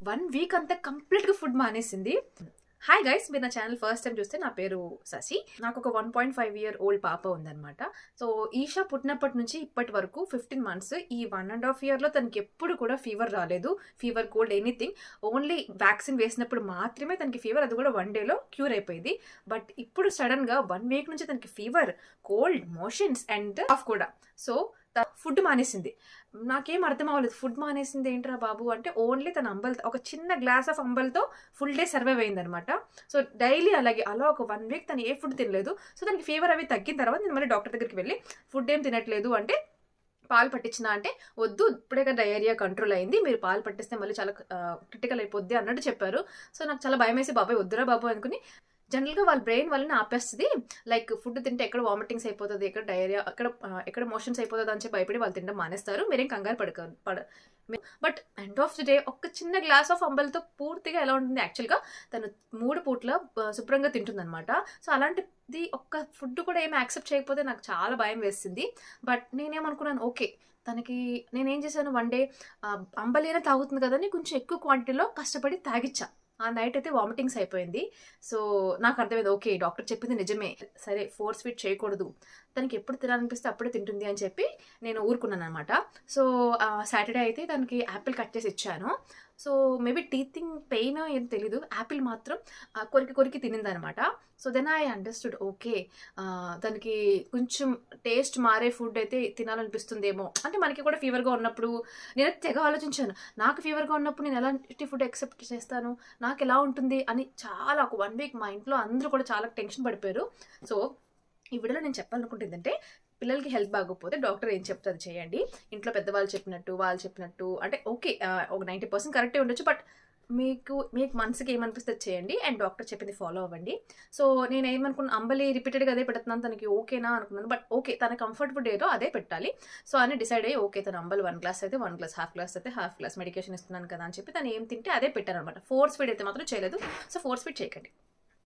1 week అంతా కంప్లీట్‌గా food మానేసింది. హాయ్ గైస్, మీరు నా ఛానల్ ఫస్ట్ టైం చూస్తే నా పేరు శశి. నాకు ఒక 1.5 ఇయర్ ఓల్డ్ పాప ఉందన్నమాట. సో ఈషా పుట్టినప్పటి నుంచి ఇప్పటి వరకు 15 మంత్స్, ఈ 1.5 ఇయర్‌లో తనకి ఎప్పుడు కూడా ఫీవర్ రాలేదు. Fever, cold, anything. Only vaccine వేసినప్పుడు మాత్రమే తనకి ఫీవర్, అది కూడా 1 డేలో క్యూర్ అయిపోయింది. బట్ ఇప్పుడు సడన్‌గా 1 వీక్ నుంచి తనకి fever, cold, motions and cough కూడా. సో ఫుడ్ మానేసింది. నాకేం అర్థం అవ్వలేదు. ఫుడ్ మానేసింది ఏంట్రా బాబు అంటే, ఓన్లీ తన అంబల్, ఒక చిన్న గ్లాస్ ఆఫ్ అంబల్తో ఫుల్ డే సర్వైవ్ అయిందనమాట. సో డైలీ అలా ఒక 1 వీక్ తను ఏ ఫుడ్ తినలేదు. సో తనకి ఫీవర్ అవి తగ్గిన తర్వాత నేను మళ్ళీ డాక్టర్ దగ్గరికి వెళ్ళి ఫుడ్ ఏం తినట్లేదు అంటే, పాలు పట్టించినా అంటే, వద్దు ఇప్పుడే కదా డయేరియా కంట్రోల్ అయింది, మీరు పాలు పట్టిస్తే మళ్ళీ చాలా క్రిటికల్ అయిపోద్ది అన్నట్టు చెప్పారు. సో నాకు చాలా భయం వేసి, బాబాయ్ వద్దురా బాబు అనుకుని, జనరల్గా వాళ్ళ బ్రెయిన్ వాళ్ళని ఆపేస్తుంది. లైక్ ఫుడ్ తింటే ఎక్కడ వామిటింగ్స్ అయిపోతుంది, ఎక్కడ డయేరియా, ఎక్కడ మోషన్స్ అయిపోతుంది అని చెప్పి భయపడి వాళ్ళు తినడం మానేస్తారు. మీరేం కంగారు but end of the day ఒక చిన్న గ్లాస్ ఆఫ్ అంబల్తో పూర్తిగా ఎలా ఉంటుంది. యాక్చువల్గా తను 3 పూట్ల శుభ్రంగా తింటుందన్నమాట. సో అలాంటిది ఒక్క ఫుడ్ కూడా ఏమి యాక్సెప్ట్ చేయకపోతే నాకు చాలా భయం వేసింది. బట్ నేనేమనుకున్నాను, ఓకే తనకి నేనేం చేశాను, 1 డే అంబలేనే తాగుతుంది కదా అని కొంచెం ఎక్కువ క్వాంటిటీలో కష్టపడి తాగిచ్చా. ఆ నైట్ అయితే వామిటింగ్స్ అయిపోయింది. సో నాకు అర్థమైంది, ఓకే డాక్టర్ చెప్పింది నిజమే, సరే ఫోర్స్ ఫీడ్ చేయకూడదు, తనకి ఎప్పుడు తినాలనిపిస్తే అప్పుడే తింటుంది అని చెప్పి నేను ఊరుకున్నాను అనమాట. సో సాటర్డే అయితే తనకి యాపిల్ కట్ చేసి ఇచ్చాను. సో మేబీ టీతింగ్ పెయిన్ ఏం తెలీదు, యాపిల్ మాత్రం కొరికి తినింది అనమాట. So then I understood, okay తనకి కొంచెం టేస్ట్ మారే ఫుడ్ అయితే తినాలనిపిస్తుందేమో. అంటే మనకి కూడా ఫీవర్గా ఉన్నప్పుడు నేను తెగ ఆలోచించాను, నాకు ఫీవర్గా ఉన్నప్పుడు నేను ఎలాంటి ఫుడ్ యాక్సెప్ట్ చేస్తాను, నాకు ఎలా ఉంటుంది అని. చాలా ఒక 1 వీక్ మా ఇంట్లో అందరూ కూడా చాలా టెన్షన్ పడిపోయారు. సో ఈ వీడియోలో నేను చెప్పాలనుకుంటుంది ఏంటంటే, పిల్లలకి హెల్త్ బాగోకపోతే డాక్టర్ ఏం చెప్తే అది చేయండి. ఇంట్లో పెద్దవాళ్ళు చెప్పినట్టు, వాళ్ళు చెప్పినట్టు అంటే ఓకే, ఒక 90% కరెక్టే ఉండొచ్చు. బట్ మీకు మనసుకి ఏమనిపిస్తే చేయండి అండ్ డాక్టర్ చెప్పింది ఫాలో అవ్వండి. సో నేను ఏమనుకున్నాను, అంబలి రిపీటెడ్గా అదే పెడుతున్నాను, తనకి ఓకేనా అనుకున్నాను. బట్ ఓకే, తన కంఫర్ట్ ఫుడ్ ఏదో అదే పెట్టాలి. సో అని డిసైడ్ అయ్యి, ఓకే తన అంబలి 1 గ్లాస్ అయితే 1 గ్లాస్, హాఫ్ గ్లాస్ అయితే హాఫ్ గ్లాస్, మెడికేషన్ ఇస్తున్నాను కదా అని చెప్పి తను ఏం తింటే అదే పెట్టాను అనమాట. ఫోర్స్ ఫీడ్ అయితే మాత్రం చేయలేదు. సో ఫోర్స్ ఫీడ్ చేయకండి.